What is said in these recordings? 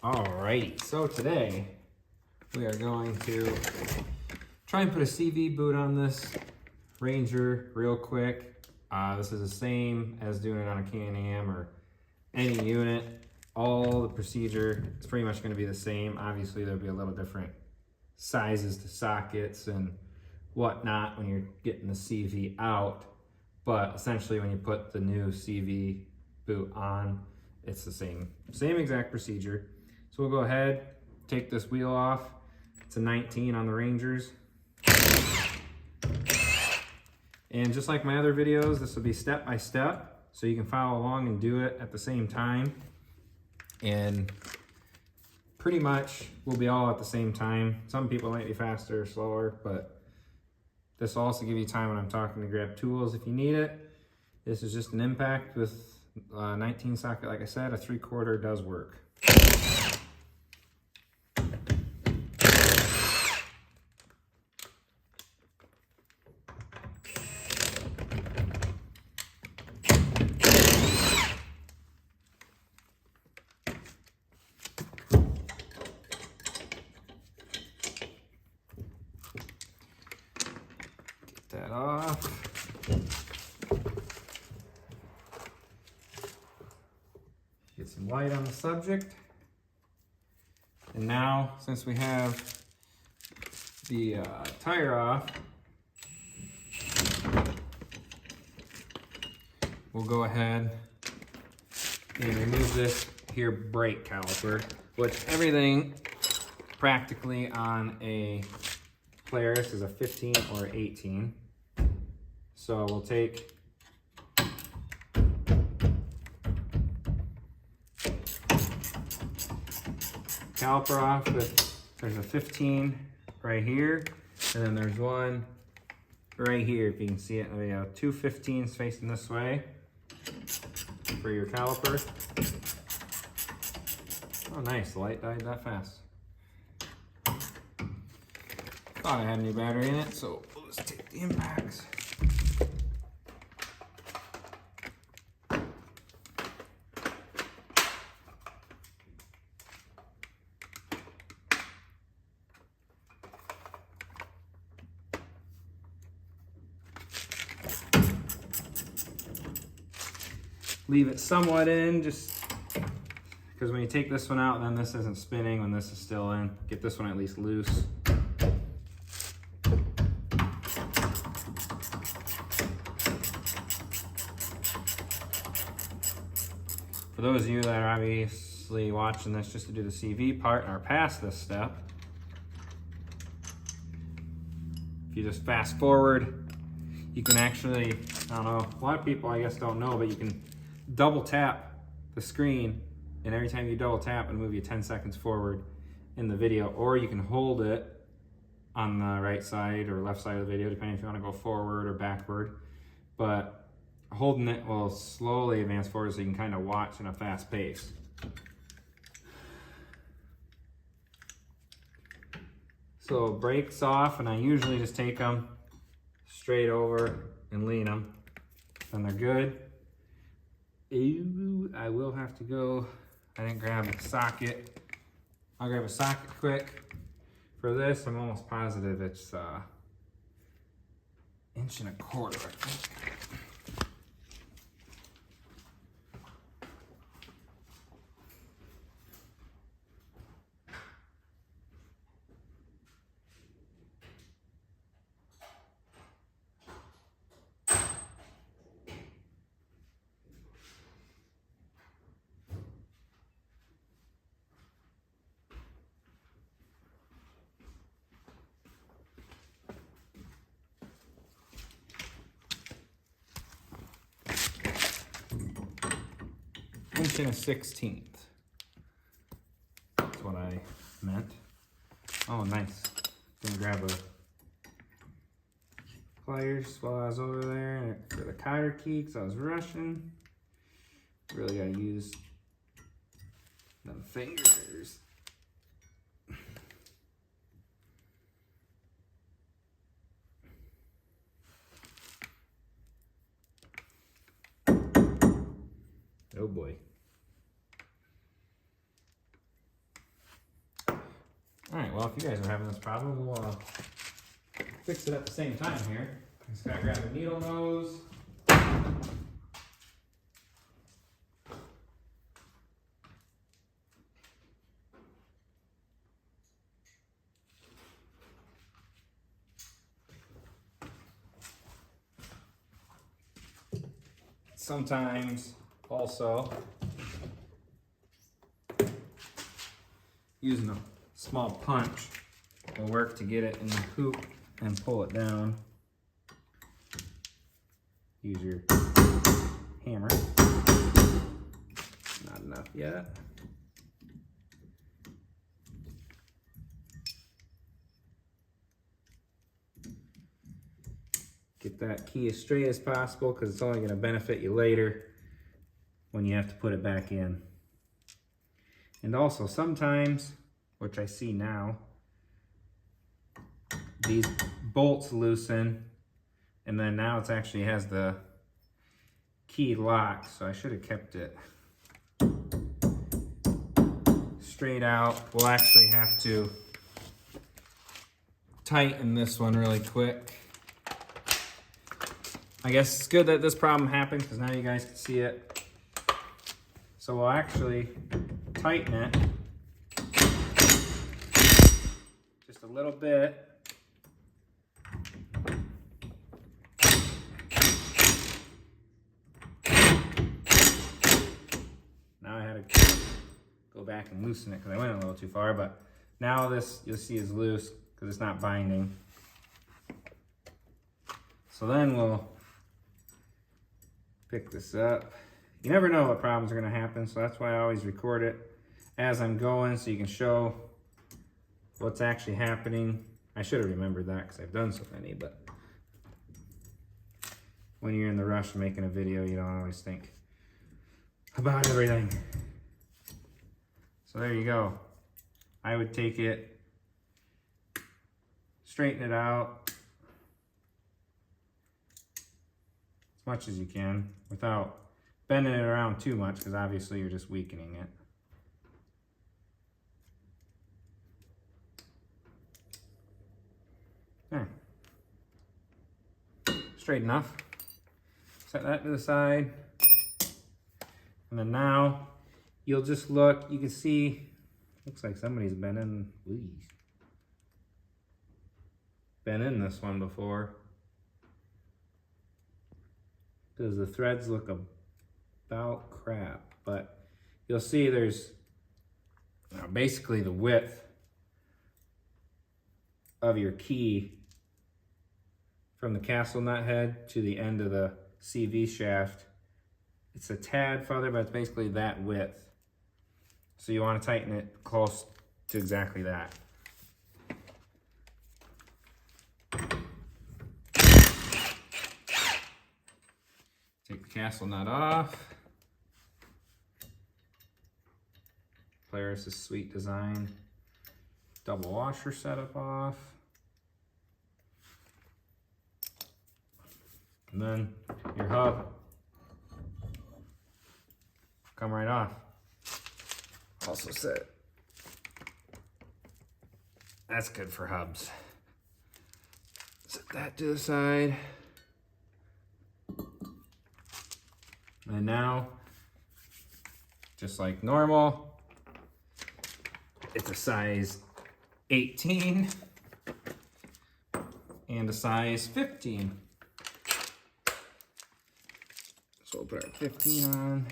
Alrighty, so today we are going to try and put a CV boot on this Ranger real quick. This is the same as doing it on a Can-Am or any unit. All the procedure is pretty much going to be the same. Obviously there'll be a little different sizes to sockets and whatnot when you're getting the CV out, but essentially when you put the new CV boot on, it's the same exact procedure. So we'll go ahead, take this wheel off. It's a 19 on the Rangers. And just like my other videos, this will be step by step, so you can follow along and do it at the same time. And pretty much we'll be all at the same time. Some people might be faster or slower, but this will also give you time when I'm talking to grab tools if you need it. This is just an impact with 19 socket. Like I said, a 3/4 does work. That off. Get some light on the subject. And now, since we have the tire off, we'll go ahead and remove this here brake caliper, which everything practically on a Polaris is a 15 or 18. So we'll take caliper off there's a 15 right here, and then there's one right here. If you can see it, we have two 15s facing this way for your caliper. Oh nice, the light died that fast. Thought I had a new battery in it, so we'll just take the impacts. Leave it somewhat in, just because when you take this one out, then this isn't spinning when this is still in. Get this one at least loose. For those of you that are obviously watching this just to do the CV part and are past this step, if you just fast forward, you can actually, I don't know, a lot of people I guess don't know, but you can double tap the screen, and every time you double tap it'll move you 10 seconds forward in the video, or you can hold it on the right side or left side of the video, depending if you want to go forward or backward. But holding it will slowly advance forward so you can kind of watch in a fast pace. So brakes off, and I usually just take them straight over and lean them, and they're good. Ew, I will have to go, I didn't grab a socket. I'll grab a socket quick. For this, I'm almost positive it's 1.25 inches, I think. Inch and a 1/16. That's what I meant. Oh, nice. Gonna grab a pliers while I was over there for the cotter key because I was rushing. Really gotta use them fingers. Oh boy. Alright, well, if you guys are having this problem, we'll fix it at the same time here. Just gotta grab the needle nose. Sometimes also using a small punch will work to get it in the hoop and pull it down. Use your hammer. Not enough yet. Get that key as straight as possible because it's only going to benefit you later when you have to put it back in. And also sometimes, which I see now, these bolts loosen and then now it actually has the key locked, so I should have kept it straight out. We'll actually have to tighten this one really quick. I guess it's good that this problem happened because now you guys can see it. So we'll actually tighten it just a little bit. Now I had to go back and loosen it because I went a little too far, but now this you'll see is loose because it's not binding. So then we'll pick this up. You never know what problems are going to happen, so that's why I always record it as I'm going so you can show what's actually happening. I should have remembered that because I've done so many, but when you're in the rush of making a video, you don't always think about everything. So there you go. I would take it, straighten it out as much as you can without bending it around too much because obviously you're just weakening it. There. Straight enough. Set that to the side. And then now you'll just look, you can see, looks like somebody's been in this one before. Because the threads look about crap, but you'll see there's basically the width of your key from the castle nut head to the end of the CV shaft. It's a tad farther, but it's basically that width. So you want to tighten it close to exactly that. Take the castle nut off. Polaris' sweet design double washer setup off. And then your hub come right off. Also set. That's good for hubs. Set that to the side. And now, just like normal, it's a size 18 and a size 15. So we'll put our 15 on.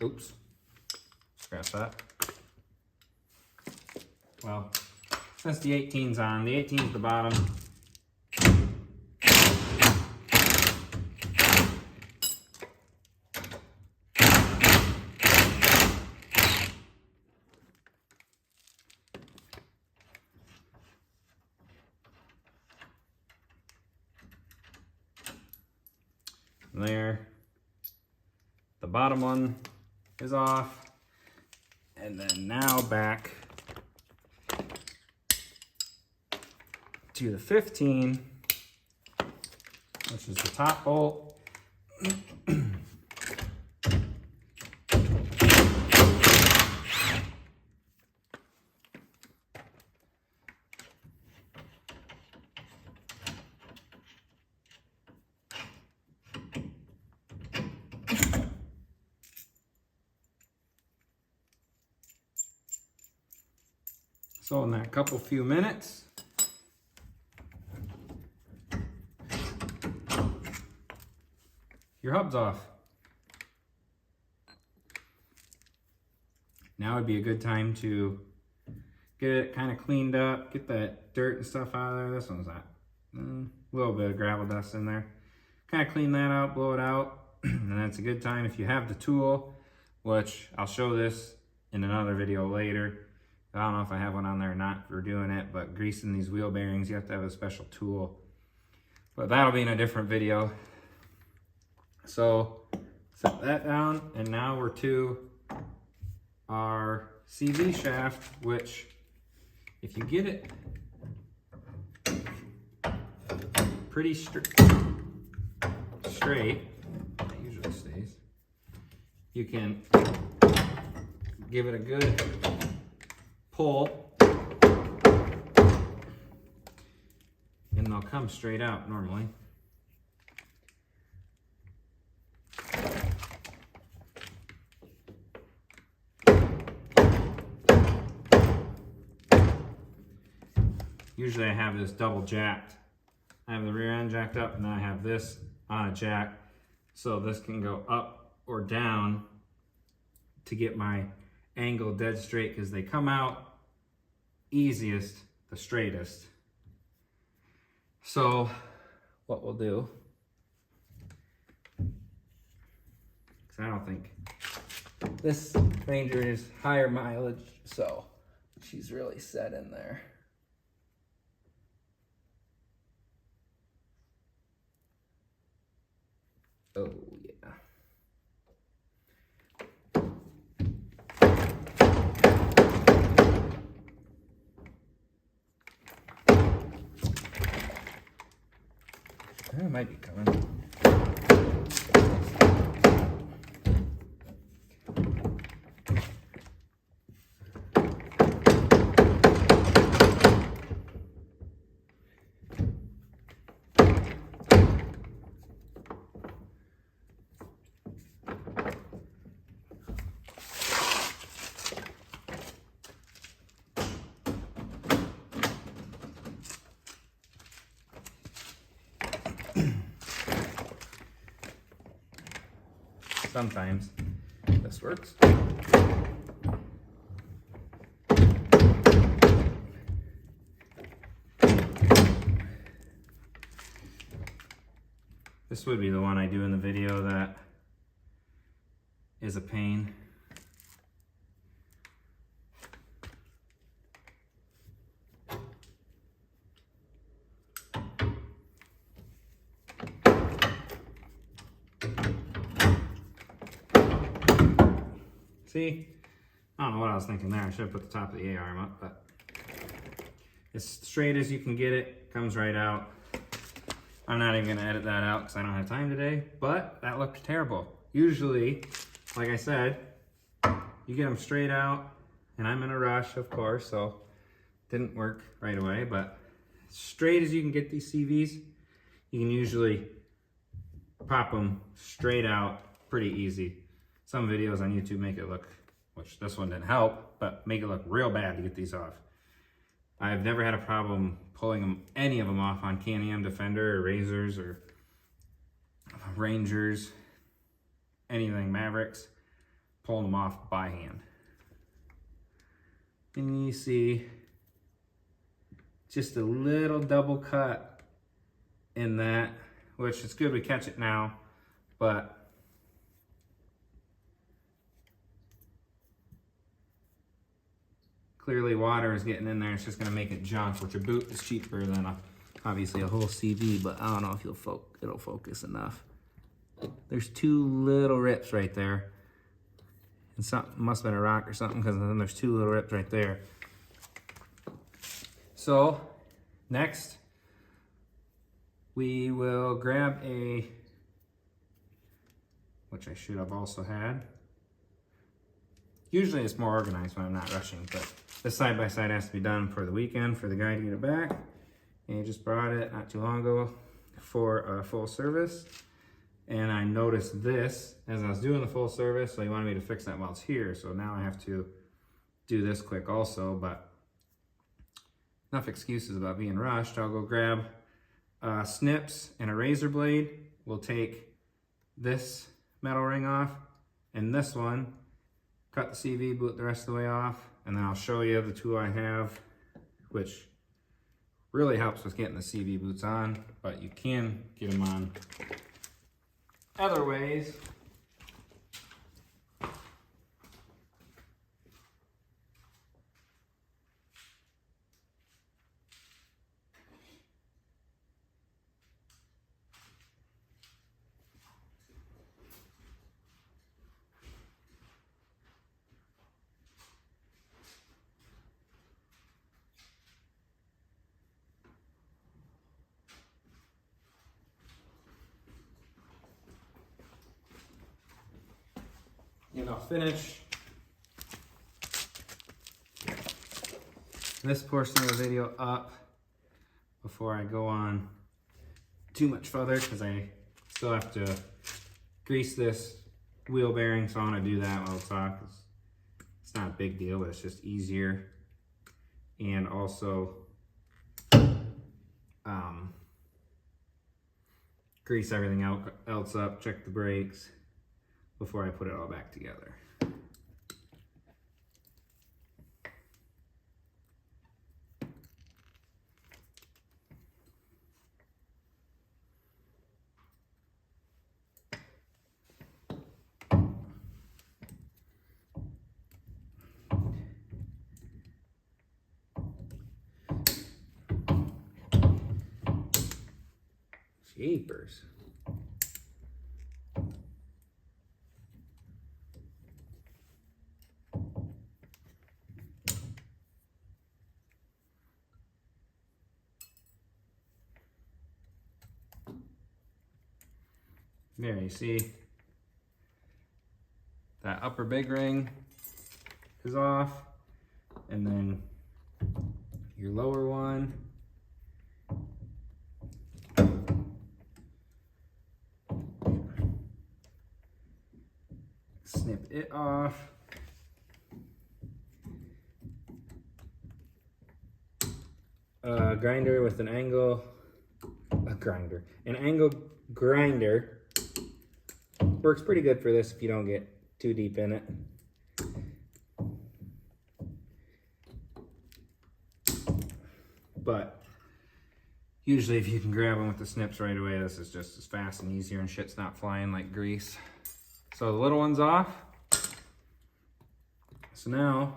Oops, scratch that. Well, since the 18's on, the 18's the bottom. There, the bottom one is off, and then now back to the 15, which is the top bolt. So in that few minutes, your hub's off. Now would be a good time to get it kind of cleaned up, get that dirt and stuff out of there. This one's not, a little bit of gravel dust in there. Kind of clean that out, blow it out, and that's a good time if you have the tool, which I'll show this in another video later. I don't know if I have one on there or not for doing it, but greasing these wheel bearings, you have to have a special tool. But that'll be in a different video. So set that down, and now we're to our CV shaft, which if you get it pretty straight, it usually stays, you can give it a good pull and they'll come straight out normally. Usually I have this double jacked. I have the rear end jacked up and then I have this on a jack. So this can go up or down to get my angle dead straight, because they come out easiest the straightest. So what we'll do, because I don't think this Ranger is higher mileage, so she's really set in there. Oh yeah. It might be coming. Sometimes this works. This would be the one I do in the video that is a pain. See, I don't know what I was thinking there. I should have put the top of the A-arm up, but as straight as you can get it, comes right out. I'm not even gonna edit that out because I don't have time today, but that looked terrible. Usually, like I said, you get them straight out, and I'm in a rush, of course, so didn't work right away, but straight as you can get these CVs, you can usually pop them straight out pretty easy. Some videos on YouTube make it look, which this one didn't help, but make it look real bad to get these off. I've never had a problem pulling them, any of them off on Can-Am Defender or Razors or Rangers, anything, Mavericks, pulling them off by hand. And you see just a little double cut in that, which is good we catch it now, but clearly water is getting in there. It's just gonna make it junk, which a boot is cheaper than obviously a whole CV, but I don't know if it'll focus enough. There's two little rips right there. And something must have been a rock or something, because then there's two little rips right there. So next, we will grab which I should have also had. Usually it's more organized when I'm not rushing, but this side-by-side has to be done for the weekend for the guy to get it back. And he just brought it not too long ago for a full service. And I noticed this as I was doing the full service, so he wanted me to fix that while it's here. So now I have to do this quick also, but enough excuses about being rushed. I'll go grab snips and a razor blade. We'll take this metal ring off and this one, cut the CV boot the rest of the way off, and then I'll show you the tool I have, which really helps with getting the CV boots on, but you can get them on other ways. And I'll finish this portion of the video up before I go on too much further, because I still have to grease this wheel bearing, so I want to do that while I talk. It's not a big deal, but it's just easier. And also grease everything else up, check the brakes before I put it all back together. Jeepers. There, you see that upper big ring is off, and then your lower one snip it off. Grinder with an angle, an angle grinder works pretty good for this if you don't get too deep in it. But usually if you can grab them with the snips right away, this is just as fast and easier and shit's not flying like grease. So the little one's off. So now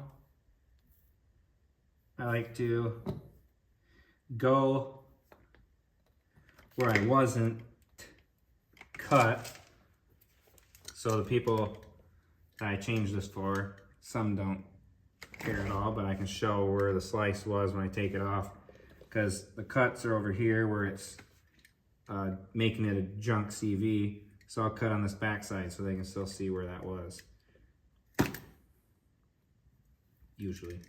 I like to go where I wasn't cut. So the people that I changed this for, some don't care at all, but I can show where the slice was when I take it off, because the cuts are over here where it's making it a junk CV. So I'll cut on this backside so they can still see where that was. Usually.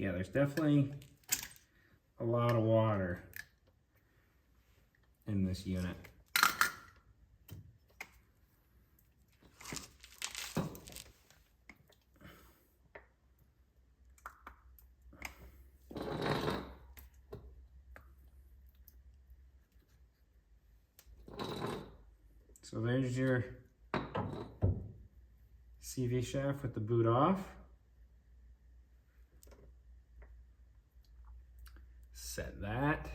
Yeah, there's definitely a lot of water in this unit. So there's your CV shaft with the boot off. Set that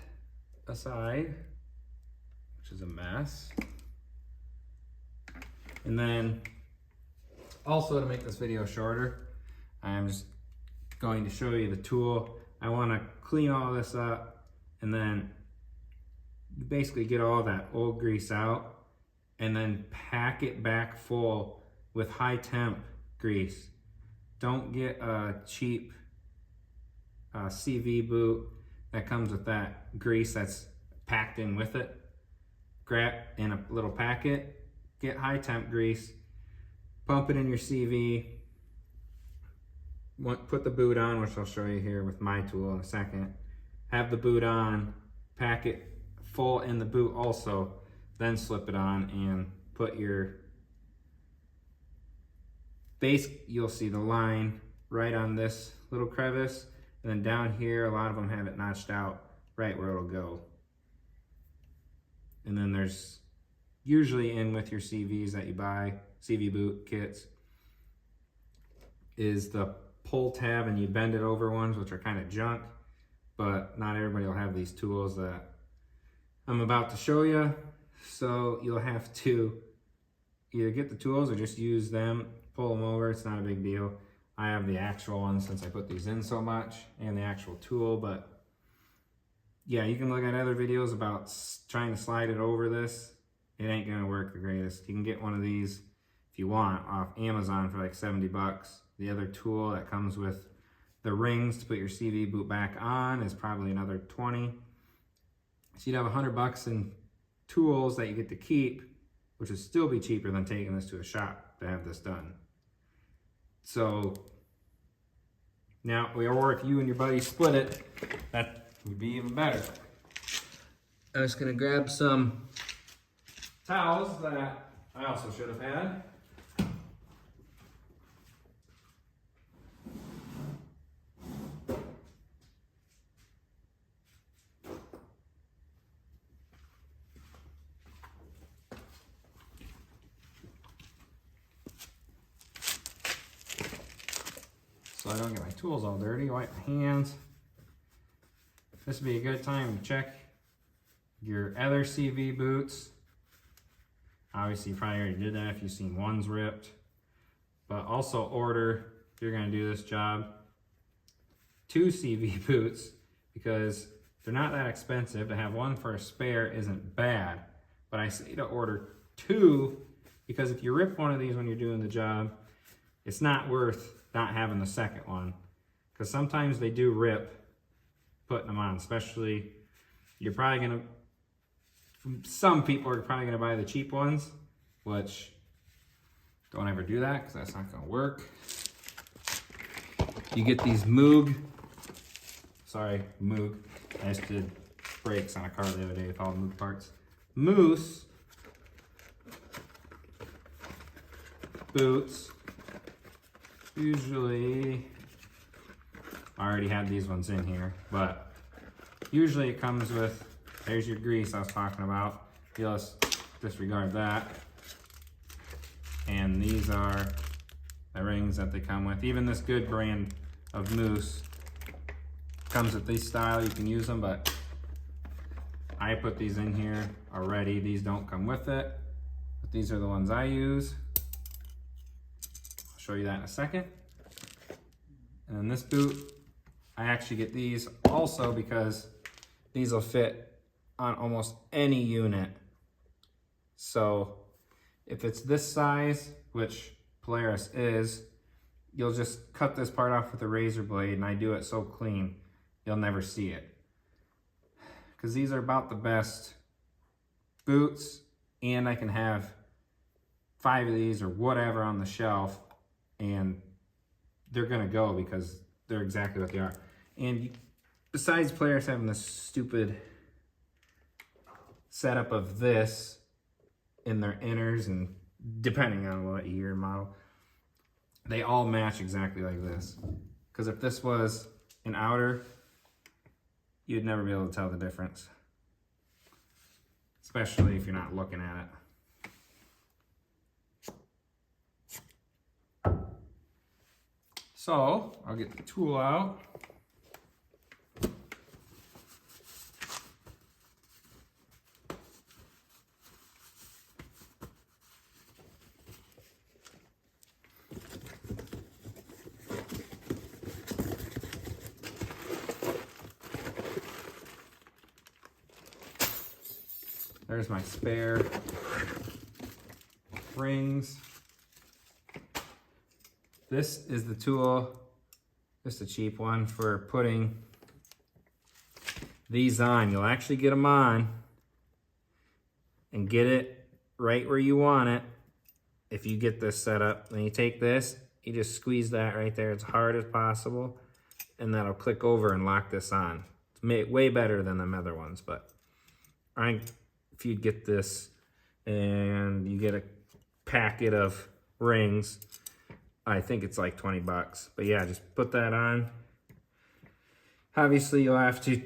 aside, which is a mess. And then also, to make this video shorter, I'm just going to show you the tool. I want to clean all this up and then basically get all that old grease out and then pack it back full with high temp grease. Don't get a cheap CV boot that comes with that grease that's packed in with it. Grab in a little packet, get high temp grease, pump it in your CV, put the boot on, which I'll show you here with my tool in a second. Have the boot on, pack it full in the boot also, then slip it on and put your base. You'll see the line right on this little crevice, and then down here, a lot of them have it notched out right where it'll go. And then there's usually in with your CVs that you buy, CV boot kits, is the pull tab, and you bend it over ones, which are kind of junk, but not everybody will have these tools that I'm about to show you. So you'll have to either get the tools or just use them, pull them over. It's not a big deal. I have the actual one since I put these in so much, and the actual tool, but yeah, you can look at other videos about trying to slide it over this. It ain't gonna work the greatest. You can get one of these if you want off Amazon for like 70 bucks. The other tool that comes with the rings to put your CV boot back on is probably another 20. So you'd have 100 bucks in tools that you get to keep, which would still be cheaper than taking this to a shop to have this done. So now, or if you and your buddy split it, that would be even better. I'm just gonna grab some towels that I also should have had. So I don't get my tools all dirty, wipe my hands. This would be a good time to check your other CV boots. Obviously, you probably already did that if you've seen ones ripped. But also order, if you're gonna do this job, 2 CV boots, because they're not that expensive. To have one for a spare isn't bad. But I say to order 2, because if you rip one of these when you're doing the job, it's not worth not having the second one, because sometimes they do rip putting them on. Especially, you're probably gonna, some people are probably gonna buy the cheap ones, which don't ever do that because that's not gonna work. You get these Moog, I just did brakes on a car the other day with all the Moog parts. Moose boots. Usually, I already had these ones in here, but usually it comes with, there's your grease I was talking about. You'll just disregard that. And these are the rings that they come with. Even this good brand of Moose comes with this style. You can use them, but I put these in here already. These don't come with it, but these are the ones I use. Show you that in a second. And then this boot, I actually get these also because these will fit on almost any unit. So if it's this size, which Polaris is, you'll just cut this part off with a razor blade, and I do it so clean, you'll never see it. Because these are about the best boots, and I can have 5 of these or whatever on the shelf, and they're gonna go because they're exactly what they are. And besides Polaris having this stupid setup of this in their inners, and depending on what year and model, they all match exactly like this. Because if this was an outer, you'd never be able to tell the difference, especially if you're not looking at it. So I'll get the tool out. There's my spare rings. This is the tool, just a cheap one, for putting these on. You'll actually get them on and get it right where you want it. If you get this set up, then you take this, you just squeeze that right there as hard as possible, and that'll click over and lock this on. It's way better than the other ones, but if you get this and you get a packet of rings, I think it's like 20 bucks. But yeah, just put that on. Obviously, you'll have to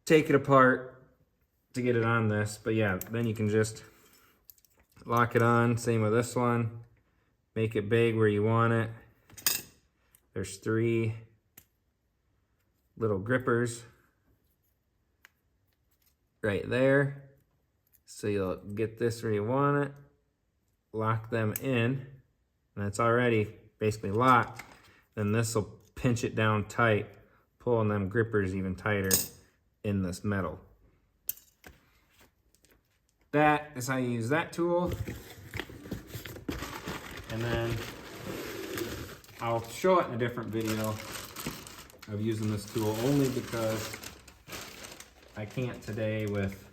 take it apart to get it on this, but yeah, then you can just lock it on. Same with this one. Make it big where you want it. There's 3 little grippers right there. So you'll get this where you want it, lock them in, and it's already basically locked. Then this will pinch it down tight, pulling them grippers even tighter in this metal. That is how you use that tool. And then I'll show it in a different video of using this tool, only because I can't today with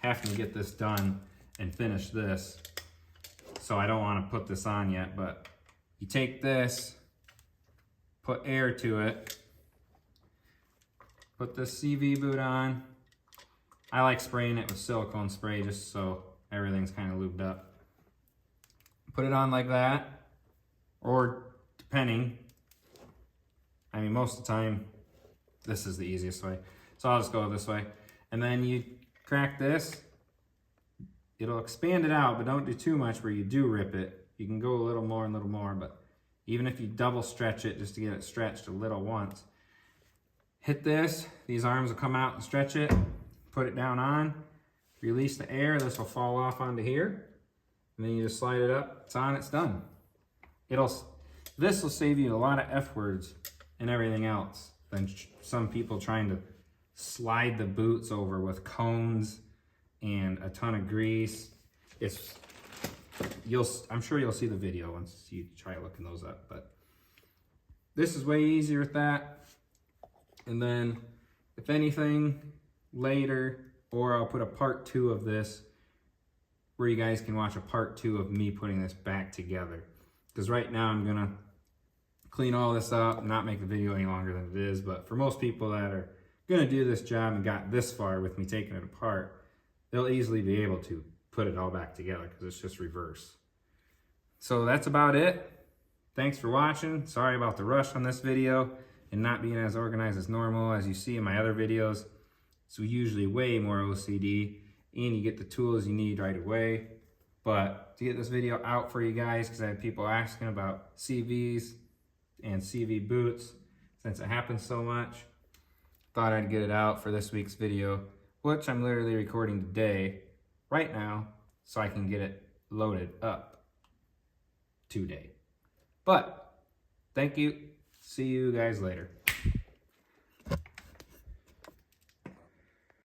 having to get this done and finish this. So I don't want to put this on yet, but you take this, put air to it, put this CV boot on. I like spraying it with silicone spray just so everything's kind of lubed up. Put it on like that, or depending, I mean, most of the time, this is the easiest way. So I'll just go this way. And then you crack this. It'll expand it out, but don't do too much where you do rip it. You can go a little more, but even if you double stretch it just to get it stretched a little once. Hit this, these arms will come out and stretch it. Put it down on, release the air, this will fall off onto here. And then you just slide it up, it's on, it's done. This will save you a lot of F words and everything else than some people trying to slide the boots over with cones and a ton of grease. I'm sure you'll see the video once you try looking those up, but this is way easier with that. And then if anything later, or I'll put a part 2 of this where you guys can watch a part 2 of me putting this back together. Because right now I'm gonna clean all this up and not make the video any longer than it is, but for most people that are gonna do this job and got this far with me taking it apart, they'll easily be able to put it all back together because it's just reverse. So that's about it. Thanks for watching. Sorry about the rush on this video and not being as organized as normal. As you see in my other videos, it's usually way more OCD, and you get the tools you need right away. But to get this video out for you guys, because I had people asking about CVs and CV boots, since it happens so much, thought I'd get it out for this week's video, which I'm literally recording today, right now, so I can get it loaded up today. But thank you. See you guys later.